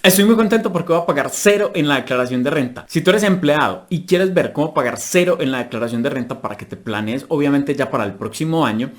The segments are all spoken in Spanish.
Estoy muy contento porque voy a pagar cero en la declaración de renta. Si tú eres empleado y quieres ver cómo pagar cero en la declaración de renta para que te planees obviamente ya para el próximo año,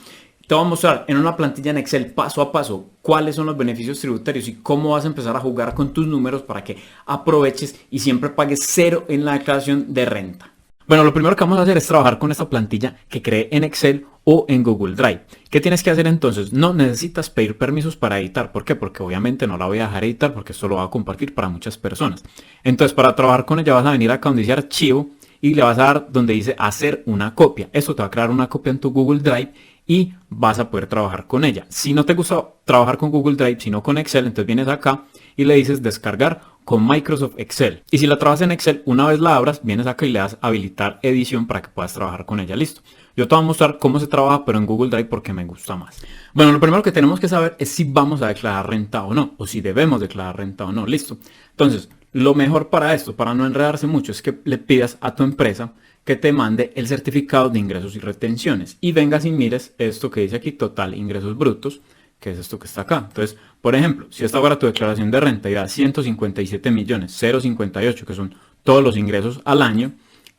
te voy a mostrar en una plantilla en Excel paso a paso cuáles son los beneficios tributarios y cómo vas a empezar a jugar con tus números para que aproveches y siempre pagues cero en la declaración de renta. Bueno, lo primero que vamos a hacer es trabajar con esta plantilla que creé en Excel o en Google Drive. ¿Qué tienes que hacer entonces? No necesitas pedir permisos para editar. ¿Por qué? Porque obviamente no la voy a dejar editar porque esto lo va a compartir para muchas personas. Entonces, para trabajar con ella vas a venir acá donde dice archivo y le vas a dar donde dice hacer una copia. Esto te va a crear una copia en tu Google Drive y vas a poder trabajar con ella. Si no te gusta trabajar con Google Drive, sino con Excel, entonces vienes acá y le dices descargar con Microsoft Excel. Y si la trabajas en Excel, una vez la abras, vienes acá y le das habilitar edición para que puedas trabajar con ella. Listo. Yo te voy a mostrar cómo se trabaja, pero en Google Drive porque me gusta más. Bueno, lo primero que tenemos que saber es si vamos a declarar renta o no, o si debemos declarar renta o no. Listo. Entonces, lo mejor para esto, para no enredarse mucho, es que le pidas a tu empresa que te mande el certificado de ingresos y retenciones y vengas y mires esto que dice aquí, total ingresos brutos, que es esto que está acá. Entonces, por ejemplo, si esta fuera tu declaración de renta y da 157 millones 058, que son todos los ingresos al año,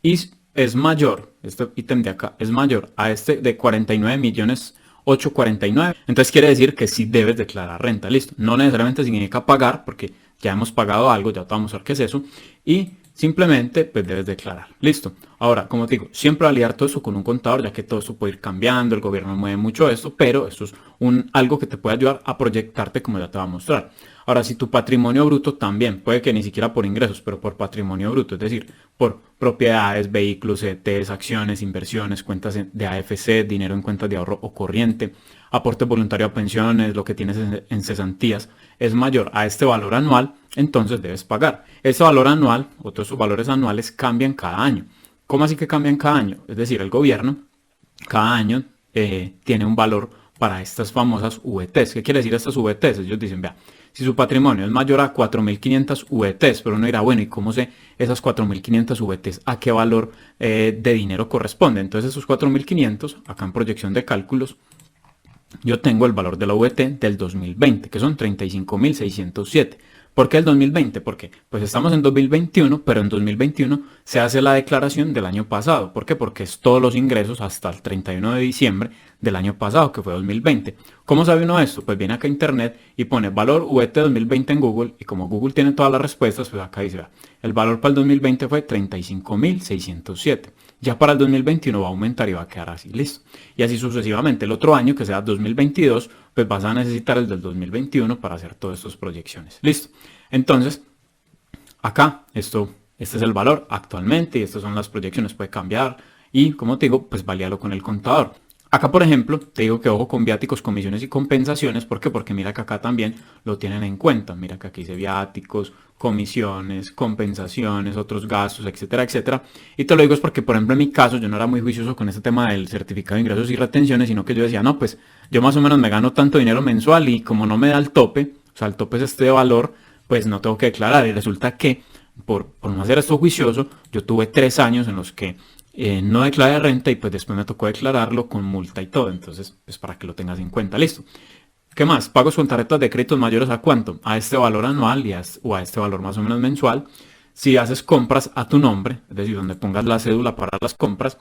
y es mayor, este ítem de acá es mayor a este de 49 millones 849, entonces quiere decir que sí debes declarar renta. Listo. No necesariamente significa pagar, porque ya hemos pagado algo, ya te vamos a mostrar qué es eso, y simplemente pues debes declarar. Listo. Ahora, como te digo, siempre validar todo eso con un contador, ya que todo esto puede ir cambiando, el gobierno mueve mucho esto, pero esto es algo que te puede ayudar a proyectarte como ya te va a mostrar. Ahora, si tu patrimonio bruto también, puede que ni siquiera por ingresos, pero por patrimonio bruto, es decir, por propiedades, vehículos, CDTs, acciones, inversiones, cuentas de AFC, dinero en cuentas de ahorro o corriente, aporte voluntario a pensiones, lo que tienes en cesantías, es mayor a este valor anual, entonces debes pagar. Ese valor anual, o todos esos valores anuales, cambian cada año. ¿Cómo así que cambian cada año? Es decir, el gobierno cada año tiene un valor para estas famosas VTs. ¿Qué quiere decir estas VTs? Ellos dicen, vea, si su patrimonio es mayor a 4.500 VTs, pero uno dirá, bueno, ¿y cómo sé esas 4.500 VTs a qué valor de dinero corresponde? Entonces esos 4.500, acá en proyección de cálculos, yo tengo el valor de la VT del 2020, que son 35.607. ¿Por qué el 2020? Porque pues estamos en 2021, pero en 2021 se hace la declaración del año pasado. ¿Por qué? Porque es todos los ingresos hasta el 31 de diciembre del año pasado, que fue 2020. ¿Cómo sabe uno esto? Pues viene acá a internet y pone valor VT 2020 en Google, y como Google tiene todas las respuestas, pues acá dice, el valor para el 2020 fue 35.607. Ya para el 2021 va a aumentar y va a quedar así, listo. Y así sucesivamente. El otro año, que sea 2022, pues vas a necesitar el del 2021 para hacer todas estas proyecciones. Listo. Entonces, acá, este es el valor actualmente y estas son las proyecciones. Puede cambiar y, como te digo, pues valíalo con el contador. Acá, por ejemplo, te digo que ojo con viáticos, comisiones y compensaciones. ¿Por qué? Porque mira que acá también lo tienen en cuenta. Mira que aquí dice viáticos, comisiones, compensaciones, otros gastos, etcétera, etcétera. Y te lo digo es porque, por ejemplo, en mi caso, yo no era muy juicioso con este tema del certificado de ingresos y retenciones, sino que yo decía, no, pues yo más o menos me gano tanto dinero mensual y como no me da el tope, o sea, el tope es este valor, pues no tengo que declarar. Y resulta que, por no hacer esto juicioso, yo tuve 3 años en los que no declaré renta y pues después me tocó declararlo con multa y todo. Entonces, pues para que lo tengas en cuenta. Listo. ¿Qué más? Pagos con tarjetas de créditos mayores a cuánto? A este valor anual o a este valor más o menos mensual. Si haces compras a tu nombre, es decir, donde pongas la cédula para las compras,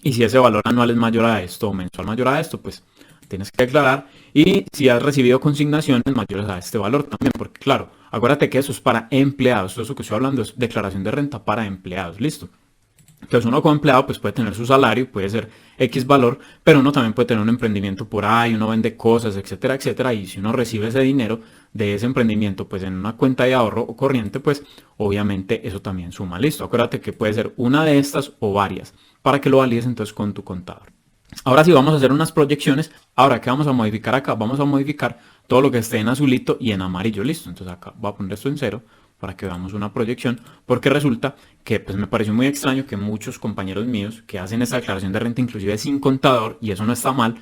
y si ese valor anual es mayor a esto o mensual mayor a esto, pues tienes que declarar. Y si has recibido consignaciones mayores a este valor también, porque claro, acuérdate que eso es para empleados. Todo eso que estoy hablando es declaración de renta para empleados. Listo. Entonces uno como empleado pues puede tener su salario, puede ser X valor, pero uno también puede tener un emprendimiento por ahí, uno vende cosas, etcétera, etcétera, y si uno recibe ese dinero de ese emprendimiento pues en una cuenta de ahorro o corriente, pues obviamente eso también suma. Listo, acuérdate que puede ser una de estas o varias, para que lo valides entonces con tu contador. Ahora sí vamos a hacer unas proyecciones. Ahora, ¿qué vamos a modificar acá? Vamos a modificar todo lo que esté en azulito y en amarillo. Listo, entonces acá voy a poner esto en 0 para que veamos una proyección, porque resulta que pues me pareció muy extraño que muchos compañeros míos que hacen esta declaración de renta inclusive sin contador, y eso no está mal,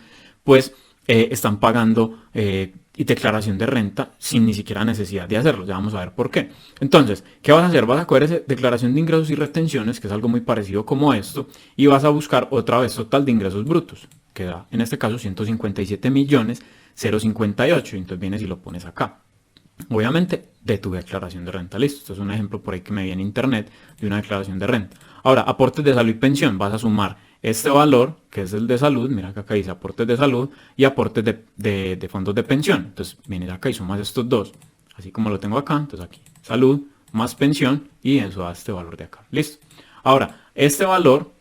pues están pagando y declaración de renta sin ni siquiera necesidad de hacerlo. Ya vamos a ver por qué. Entonces, ¿qué vas a hacer? Vas a coger esa declaración de ingresos y retenciones, que es algo muy parecido como esto, y vas a buscar otra vez total de ingresos brutos, que da en este caso 157 millones 058. Entonces vienes y lo pones acá. obviamente de tu declaración de renta. Listo, esto es un ejemplo por ahí que me vi en internet de una declaración de renta. Ahora, aportes de salud y pensión, vas a sumar este valor, que es el de salud, mira que acá dice aportes de salud y aportes de fondos de pensión. Entonces, vienes acá y sumas estos dos, así como lo tengo acá, entonces aquí, salud más pensión y eso da este valor de acá. Listo. Ahora, este valor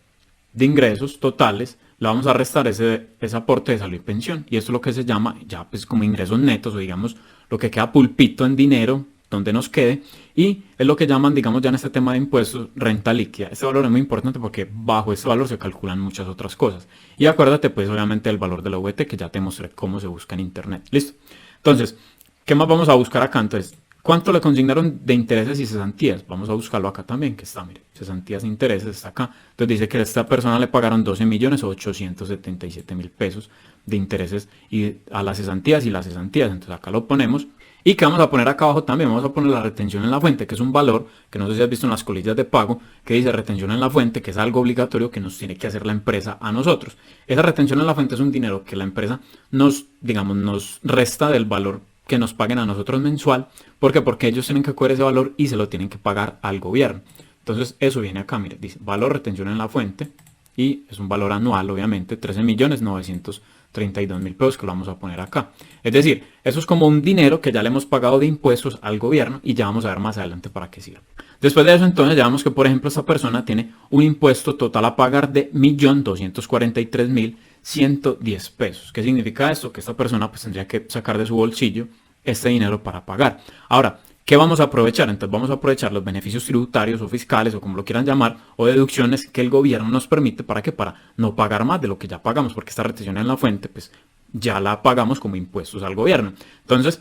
de ingresos totales le vamos a restar ese aporte de salud y pensión. Y esto es lo que se llama ya pues como ingresos netos o digamos lo que queda pulpito en dinero donde nos quede y es lo que llaman digamos ya en este tema de impuestos renta líquida. Este valor es muy importante porque bajo este valor se calculan muchas otras cosas. Y acuérdate pues obviamente del valor de la VT que ya te mostré cómo se busca en internet. Listo. Entonces, ¿qué más vamos a buscar acá? Entonces, ¿cuánto le consignaron de intereses y cesantías? Vamos a buscarlo acá también, que está, mire, cesantías e intereses está acá. Entonces dice que a esta persona le pagaron 12.877.000 pesos de intereses y a las cesantías y las cesantías. Entonces acá lo ponemos. Y que vamos a poner acá abajo también, vamos a poner la retención en la fuente, que es un valor que no sé si has visto en las colillas de pago, que dice retención en la fuente, que es algo obligatorio que nos tiene que hacer la empresa a nosotros. Esa retención en la fuente es un dinero que la empresa nos, digamos, nos resta del valor que nos paguen a nosotros mensual. ¿Por qué? Porque ellos tienen que coger ese valor y se lo tienen que pagar al gobierno. Entonces eso viene acá, mire, dice valor retención en la fuente y es un valor anual, obviamente, 13.932.000 pesos que lo vamos a poner acá. Es decir, eso es como un dinero que ya le hemos pagado de impuestos al gobierno y ya vamos a ver más adelante para qué sirve. Después de eso, entonces, ya vemos que, por ejemplo, esta persona tiene un impuesto total a pagar de 1.243.110 pesos. ¿Qué significa esto? Que esta persona pues tendría que sacar de su bolsillo este dinero para pagar. Ahora, ¿qué vamos a aprovechar? Entonces vamos a aprovechar los beneficios tributarios o fiscales o como lo quieran llamar o deducciones que el gobierno nos permite para que para no pagar más de lo que ya pagamos porque esta retención en la fuente pues ya la pagamos como impuestos al gobierno. Entonces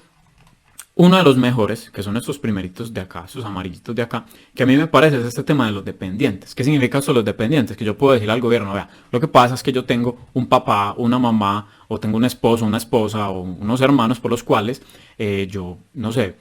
uno de los mejores, que son estos primeritos de acá, estos amarillitos de acá, que a mí me parece es este tema de los dependientes. ¿Qué significa eso los dependientes? Que yo puedo decir al gobierno, vea, lo que pasa es que yo tengo un papá, una mamá, o tengo un esposo, una esposa, o unos hermanos por los cuales yo, no sé,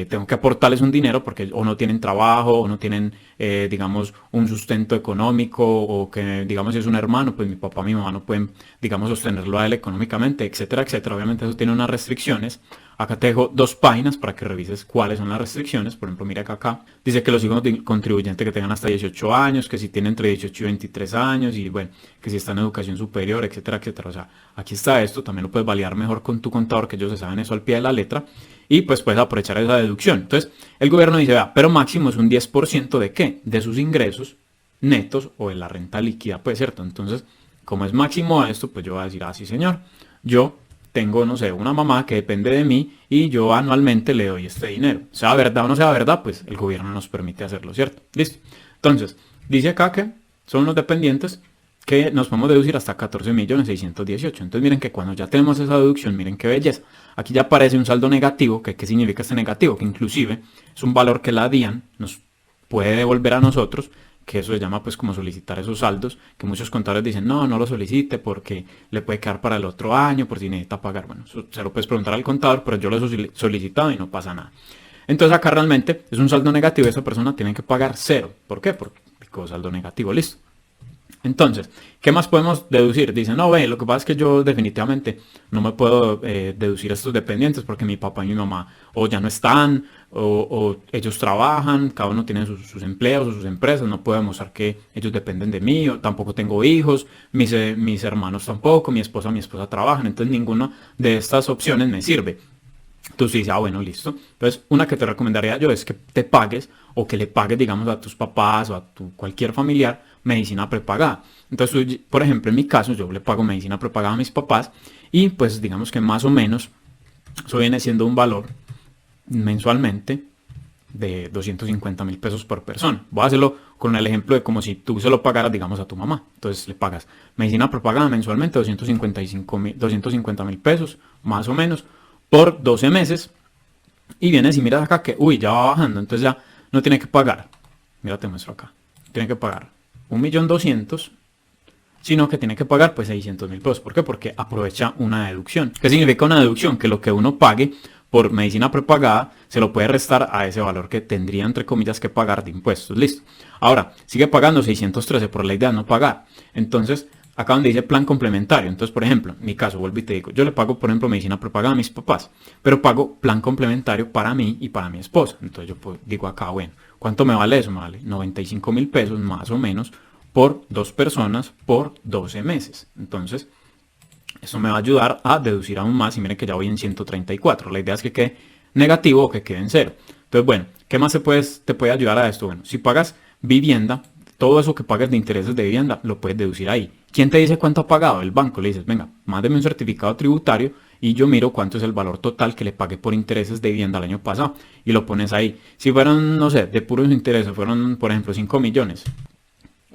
tengo que aportarles un dinero porque o no tienen trabajo, o no tienen, digamos, un sustento económico, o que, digamos, si es un hermano, pues mi papá, mi mamá no pueden, digamos, sostenerlo a él económicamente, etcétera, etcétera. Obviamente eso tiene unas restricciones. Acá te dejo dos páginas para que revises cuáles son las restricciones. Por ejemplo, mira que acá dice que los hijos contribuyentes que tengan hasta 18 años, que si tienen entre 18 y 23 años, y bueno, que si están en educación superior, etcétera, etcétera. O sea, aquí está esto, también lo puedes validar mejor con tu contador, que ellos se saben eso al pie de la letra, y pues puedes aprovechar esa deducción. Entonces, el gobierno dice, vea, pero máximo es un 10% de qué? De sus ingresos netos o de la renta líquida, pues cierto. Entonces, como es máximo a esto, pues yo voy a decir, ah, sí señor, yo tengo, no sé, una mamá que depende de mí y yo anualmente le doy este dinero. Sea verdad o no sea verdad, pues el gobierno nos permite hacerlo, ¿cierto? Listo. Entonces, dice acá que son los dependientes que nos podemos deducir hasta 14.618.000. Entonces miren que cuando ya tenemos esa deducción, miren qué belleza. Aquí ya aparece un saldo negativo, que ¿qué significa este negativo? Que inclusive es un valor que la DIAN nos puede devolver a nosotros, que eso se llama pues como solicitar esos saldos, que muchos contadores dicen, no, no lo solicite porque le puede quedar para el otro año, por si necesita pagar. Bueno, eso se lo puedes preguntar al contador, pero yo lo he solicitado y no pasa nada. Entonces acá realmente es un saldo negativo y esa persona tiene que pagar cero. ¿Por qué? Porque saldo negativo, listo. Entonces, ¿qué más podemos deducir? Dicen, no, ve, lo que pasa es que yo definitivamente no me puedo deducir a estos dependientes porque mi papá y mi mamá o ya no están o ellos trabajan, cada uno tiene sus empleos o sus empresas, no puedo demostrar que ellos dependen de mí, o tampoco tengo hijos, mis hermanos tampoco, mi esposa trabajan, entonces ninguna de estas opciones me sirve. Entonces dices, ah, bueno, listo. Entonces, una que te recomendaría yo es que te pagues o que le pagues, digamos, a tus papás o a cualquier familiar medicina prepagada. Entonces, por ejemplo, en mi caso, yo le pago medicina prepagada a mis papás y pues digamos que más o menos eso viene siendo un valor mensualmente de 250.000 pesos por persona. Voy a hacerlo con el ejemplo de como si tú se lo pagaras, digamos, a tu mamá. Entonces le pagas medicina prepagada mensualmente 250.000 pesos, más o menos, por 12 meses. Y vienes y miras acá que, uy, ya va bajando, entonces ya no tiene que pagar. Mira, te muestro acá. Tiene que pagar 1.200.000, sino que tiene que pagar pues 600.000 pesos. ¿Por qué? Porque aprovecha una deducción. ¿Qué significa una deducción? Que lo que uno pague por medicina prepagada se lo puede restar a ese valor que tendría, entre comillas, que pagar de impuestos. Listo. Ahora, sigue pagando 613 por la idea de no pagar. Entonces, acá donde dice plan complementario. Entonces, por ejemplo, en mi caso, vuelvo y te digo, yo le pago, por ejemplo, medicina prepagada a mis papás, pero pago plan complementario para mí y para mi esposa. Entonces yo pues, digo acá, bueno, ¿cuánto me vale eso? Me vale 95.000 pesos más o menos por 2 personas por 12 meses. Entonces, eso me va a ayudar a deducir aún más y miren que ya voy en 134. La idea es que quede negativo o que quede en cero. Entonces, bueno, ¿qué más te puede ayudar a esto? Bueno, si pagas vivienda, todo eso que pagas de intereses de vivienda lo puedes deducir ahí. ¿Quién te dice cuánto ha pagado? El banco. Le dices, venga, mándeme un certificado tributario y yo miro cuánto es el valor total que le pagué por intereses de vivienda el año pasado y lo pones ahí. Si fueron, no sé, de puros intereses, fueron, por ejemplo, 5 millones.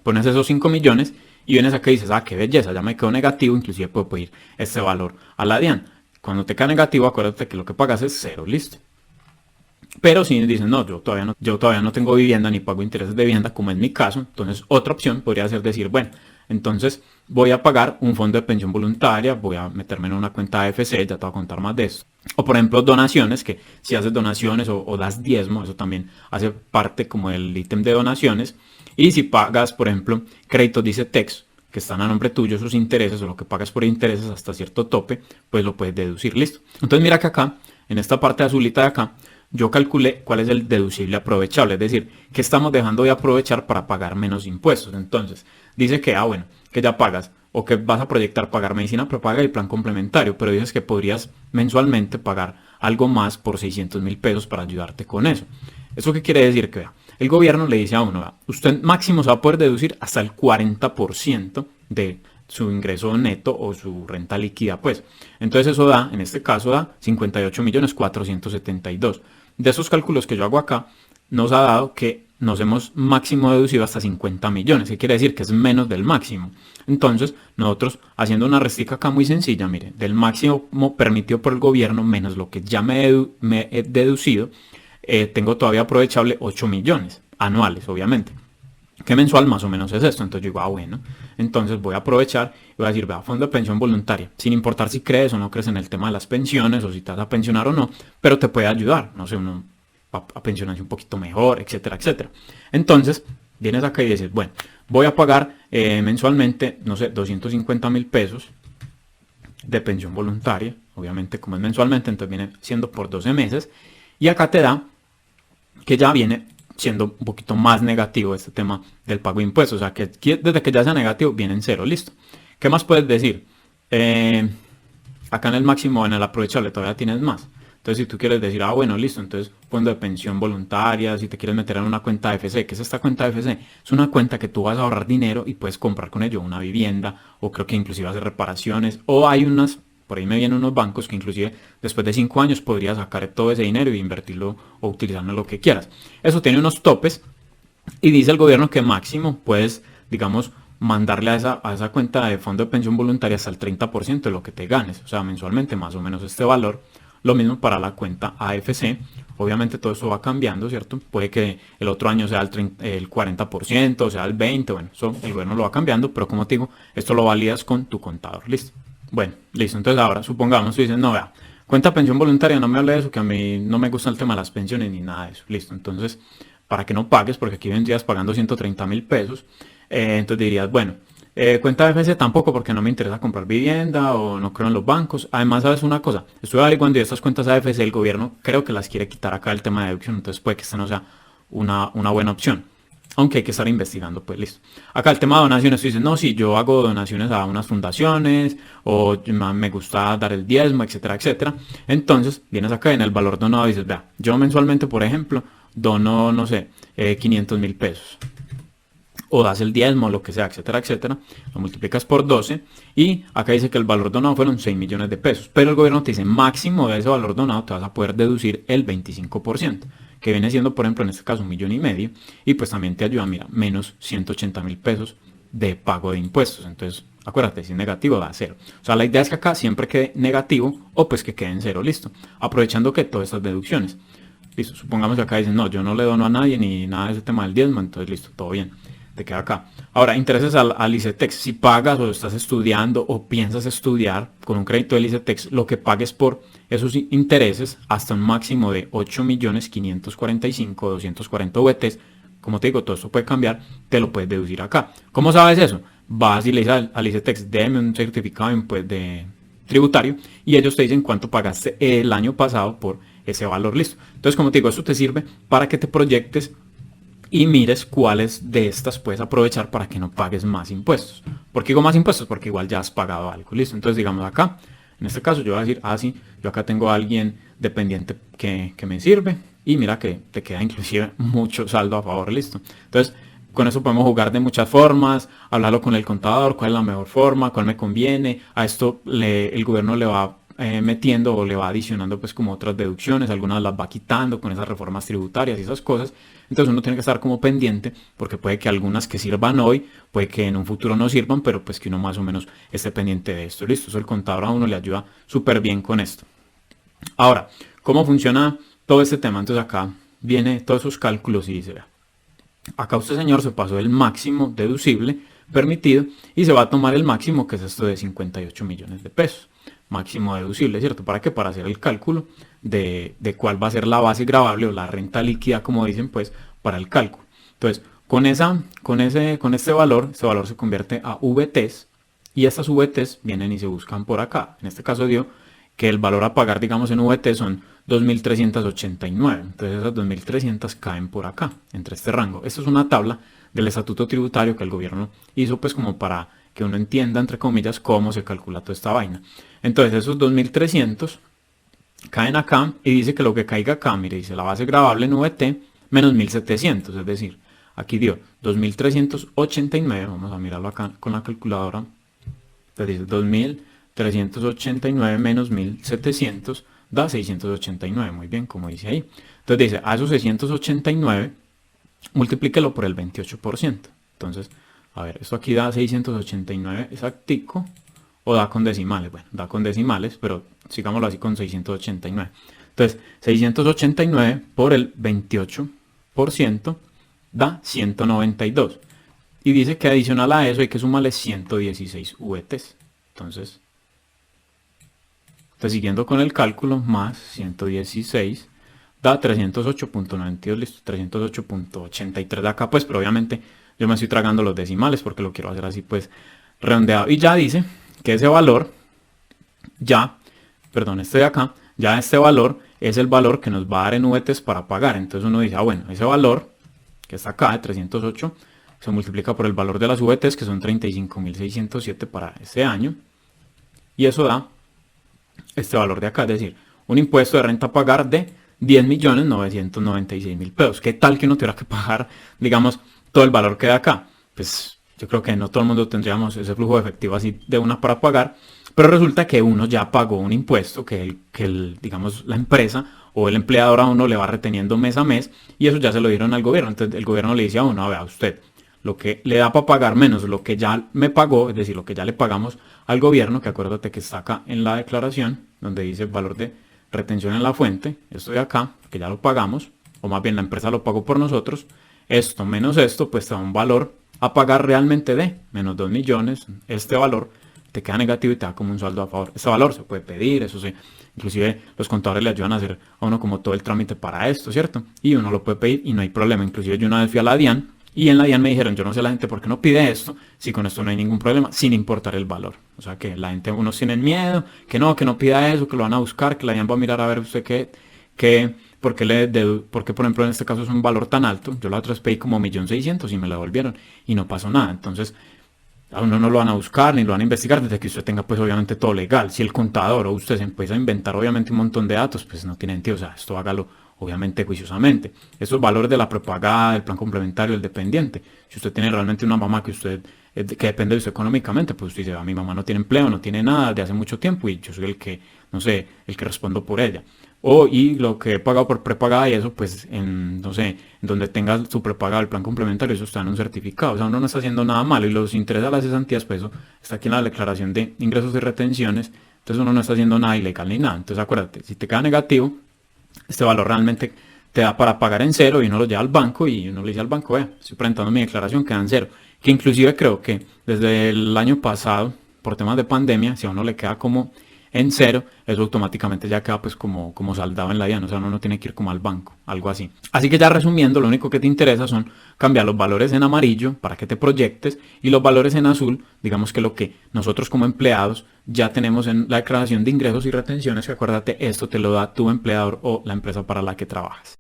Pones esos 5 millones y vienes acá y dices, qué belleza, ya me quedó negativo, inclusive puedo pedir este valor a la DIAN. Cuando te queda negativo, acuérdate que lo que pagas es cero, listo. Pero si dicen, no, yo todavía no tengo vivienda ni pago intereses de vivienda, como es mi caso, entonces otra opción podría ser decir, bueno, entonces voy a pagar un fondo de pensión voluntaria, voy a meterme en una cuenta AFC, ya te voy a contar más de eso. O por ejemplo donaciones, que si haces donaciones o das diezmo, eso también hace parte como del ítem de donaciones. Y si pagas, por ejemplo, créditos dice Tex, que están a nombre tuyo, esos intereses o lo que pagas por intereses hasta cierto tope, pues lo puedes deducir, listo. Entonces mira que acá, en esta parte azulita de acá, yo calculé cuál es el deducible aprovechable, es decir, que estamos dejando de aprovechar para pagar menos impuestos. Entonces, dice que, bueno, que ya pagas o que vas a proyectar pagar medicina prepaga y plan complementario, pero dices que podrías mensualmente pagar algo más por 600.000 pesos para ayudarte con eso. ¿Eso qué quiere decir? Que el gobierno le dice a uno, usted máximo se va a poder deducir hasta el 40% de su ingreso neto o su renta líquida, pues. Entonces eso da, en este caso da 58.472.000. De esos cálculos que yo hago acá, nos ha dado que nos hemos máximo deducido hasta 50 millones, que quiere decir que es menos del máximo. Entonces, nosotros haciendo una restica acá muy sencilla, mire, del máximo permitido por el gobierno menos lo que ya me he deducido, tengo todavía aprovechable 8 millones anuales, obviamente. ¿Qué mensual más o menos es esto? Entonces yo digo, bueno, entonces voy a aprovechar y voy a decir, vea, fondo de pensión voluntaria, sin importar si crees o no crees en el tema de las pensiones o si te vas a pensionar o no, pero te puede ayudar, no sé, uno a pensionarse un poquito mejor, etcétera, etcétera. Entonces, vienes acá y dices, bueno, voy a pagar mensualmente, no sé, 250.000 pesos de pensión voluntaria, obviamente como es mensualmente, entonces viene siendo por 12 meses, y acá te da que ya viene siendo un poquito más negativo este tema del pago de impuestos. O sea, que desde que ya sea negativo, viene en cero, listo. ¿Qué más puedes decir? Acá en el máximo, en el aprovechable, todavía tienes más. Entonces, si tú quieres decir, bueno, listo, entonces fondo de pensión voluntaria, si te quieres meter en una cuenta AFC, ¿qué es esta cuenta AFC? Es una cuenta que tú vas a ahorrar dinero y puedes comprar con ello una vivienda, o creo que inclusive hacer reparaciones, o hay unas... Por ahí me vienen unos bancos que inclusive después de 5 años podrías sacar todo ese dinero y invertirlo o utilizarlo en lo que quieras. Eso tiene unos topes y dice el gobierno que máximo puedes, digamos, mandarle a esa cuenta de fondo de pensión voluntaria hasta el 30% de lo que te ganes. O sea, mensualmente más o menos este valor. Lo mismo para la cuenta AFC. Obviamente todo esto va cambiando, ¿cierto? Puede que el otro año sea el 40%, o sea el 20%. Bueno, eso el gobierno lo va cambiando, pero como te digo, esto lo validas con tu contador. Listo. Bueno, listo. Entonces ahora, supongamos, tú dices, no, vea, cuenta pensión voluntaria, no me hable de eso, que a mí no me gusta el tema de las pensiones ni nada de eso. Listo. Entonces, para que no pagues, porque aquí vendrías pagando 130.000 pesos, entonces dirías, bueno, cuenta de FC tampoco porque no me interesa comprar vivienda o no creo en los bancos. Además, sabes una cosa, estuve averiguando y estas cuentas AFC el gobierno creo que las quiere quitar acá el tema de deducción, entonces puede que esta no sea una buena opción. Aunque hay que estar investigando, pues listo. Acá el tema de donaciones, tú dices, no, sí, yo hago donaciones a unas fundaciones, o me gusta dar el diezmo, etcétera, etcétera. Entonces, vienes acá en el valor donado y dices, vea, yo mensualmente, por ejemplo, dono, no sé, 500.000 pesos. O das el diezmo, lo que sea, etcétera, etcétera. Lo multiplicas por 12 y acá dice que el valor donado fueron 6 millones de pesos. Pero el gobierno te dice, máximo de ese valor donado te vas a poder deducir el 25%. Que viene siendo, por ejemplo, en este caso 1,5 millones, y pues también te ayuda, mira, menos 180.000 pesos de pago de impuestos. Entonces, acuérdate, si es negativo da cero. O sea, la idea es que acá siempre quede negativo o pues que quede en cero, listo. Aprovechando que todas estas deducciones. Listo, supongamos que acá dicen, no, yo no le dono a nadie ni nada de ese tema del diezmo, entonces listo, todo bien. Te queda acá. Ahora, intereses al ICETEX. Si pagas o estás estudiando o piensas estudiar con un crédito del ICETEX, lo que pagues por esos intereses hasta un máximo de 8.545.240 VTs, como te digo, todo esto puede cambiar, te lo puedes deducir acá. ¿Cómo sabes eso? vas y le dices al ICETEX, déme un certificado pues, de tributario, y ellos te dicen cuánto pagaste el año pasado por ese valor, listo. Entonces, como te digo, esto te sirve para que te proyectes y mires cuáles de estas puedes aprovechar para que no pagues más impuestos. ¿Por qué digo más impuestos? Porque igual ya has pagado algo, listo. Entonces, digamos acá, en este caso yo voy a decir, sí, yo acá tengo a alguien dependiente que me sirve, y mira que te queda inclusive mucho saldo a favor, listo. Entonces, con eso podemos jugar de muchas formas, hablarlo con el contador, cuál es la mejor forma, cuál me conviene. A esto el gobierno le va metiendo o le va adicionando pues como otras deducciones, algunas las va quitando con esas reformas tributarias y esas cosas. Entonces uno tiene que estar como pendiente, porque puede que algunas que sirvan hoy, puede que en un futuro no sirvan, pero pues que uno más o menos esté pendiente de esto. Listo, eso el contador a uno le ayuda súper bien con esto. Ahora, ¿cómo funciona todo este tema? Entonces acá viene todos esos cálculos y dice, acá usted, señor, se pasó el máximo deducible permitido y se va a tomar el máximo, que es esto de 58 millones de pesos. Máximo deducible, ¿cierto? ¿Para qué? Para hacer el cálculo de cuál va a ser la base gravable o la renta líquida, como dicen, pues, para el cálculo. Entonces, con este valor se convierte a VTs, y estas VTs vienen y se buscan por acá. En este caso dio que el valor a pagar, digamos, en VT son 2.389. Entonces esas 2.300 caen por acá, entre este rango. Esto es una tabla del estatuto tributario que el gobierno hizo pues como para que uno entienda, entre comillas, cómo se calcula toda esta vaina. Entonces esos 2.300 caen acá, y dice que lo que caiga acá, mire, dice la base gravable en VT menos 1.700, es decir, aquí dio 2.389, vamos a mirarlo acá con la calculadora. Entonces dice 2.389 menos 1.700 da 689, muy bien, como dice ahí. Entonces dice, a esos 689 multiplíquelo por el 28%. Entonces, a ver, esto aquí da 689 exactico, o da con decimales. Bueno, da con decimales, pero sigámoslo así con 689. Entonces, 689 por el 28% da 192. Y dice que adicional a eso hay que sumarle 116 VTs. Entonces, siguiendo con el cálculo, más 116 da 308.92, listo, 308.83 de acá, pues, pero obviamente yo me estoy tragando los decimales porque lo quiero hacer así, pues, redondeado. Y ya dice que ese valor, este de acá, ya este valor es el valor que nos va a dar en VTs para pagar. Entonces uno dice, bueno, ese valor que está acá de 308 se multiplica por el valor de las VTs, que son 35.607 para ese año, y eso da este valor de acá, es decir, un impuesto de renta a pagar de 10.996.000 pesos. ¿Qué tal que uno tuviera que pagar, digamos, todo el valor que da acá? Pues yo creo que no todo el mundo tendríamos ese flujo de efectivo así de una para pagar, pero resulta que uno ya pagó un impuesto que digamos, la empresa o el empleador a uno le va reteniendo mes a mes, y eso ya se lo dieron al gobierno. Entonces el gobierno le dice a uno, vea usted, lo que le da para pagar menos lo que ya me pagó, es decir, lo que ya le pagamos al gobierno, que acuérdate que está acá en la declaración, donde dice valor de retención en la fuente, esto de acá, que ya lo pagamos, o más bien la empresa lo pagó por nosotros, esto menos esto, pues te da un valor a pagar realmente de menos 2 millones, este valor te queda negativo y te da como un saldo a favor. Este valor se puede pedir, eso sí, inclusive los contadores le ayudan a hacer a uno como todo el trámite para esto, ¿cierto? Y uno lo puede pedir y no hay problema. Inclusive yo una vez fui a la DIAN, y en la DIAN me dijeron, yo no sé la gente por qué no pide esto, si con esto no hay ningún problema, sin importar el valor. O sea que la gente, unos tienen miedo, que no pida eso, que lo van a buscar, que la DIAN va a mirar a ver usted por qué por ejemplo en este caso es un valor tan alto. Yo la otra vez pedí como 1.600.000 y me la devolvieron y no pasó nada. Entonces a uno no lo van a buscar ni lo van a investigar desde que usted tenga pues obviamente todo legal. Si el contador o usted se empieza a inventar obviamente un montón de datos, pues no tiene sentido. O sea, esto hágalo obviamente juiciosamente. Esos valores de la prepagada, del plan complementario, el dependiente. Si usted tiene realmente una mamá que depende de usted económicamente, pues usted dice, mi mamá no tiene empleo, no tiene nada de hace mucho tiempo y yo soy el que respondo por ella. Y lo que he pagado por prepagada y eso, pues, en donde tenga su prepagada, el plan complementario, eso está en un certificado. O sea, uno no está haciendo nada malo, y los intereses a las cesantías, pues eso está aquí en la declaración de ingresos y retenciones. Entonces uno no está haciendo nada ilegal ni nada. Entonces acuérdate, si te queda negativo, este valor realmente te da para pagar en cero, y uno lo lleva al banco y uno le dice al banco, estoy presentando mi declaración, queda en cero. Que inclusive creo que desde el año pasado, por temas de pandemia, si a uno le queda como en cero, eso automáticamente ya queda pues como saldado en la DIAN, o sea, uno no tiene que ir como al banco, algo así. Así que ya resumiendo, lo único que te interesa son cambiar los valores en amarillo para que te proyectes y los valores en azul, digamos que lo que nosotros como empleados ya tenemos en la declaración de ingresos y retenciones, que acuérdate, esto te lo da tu empleador o la empresa para la que trabajas.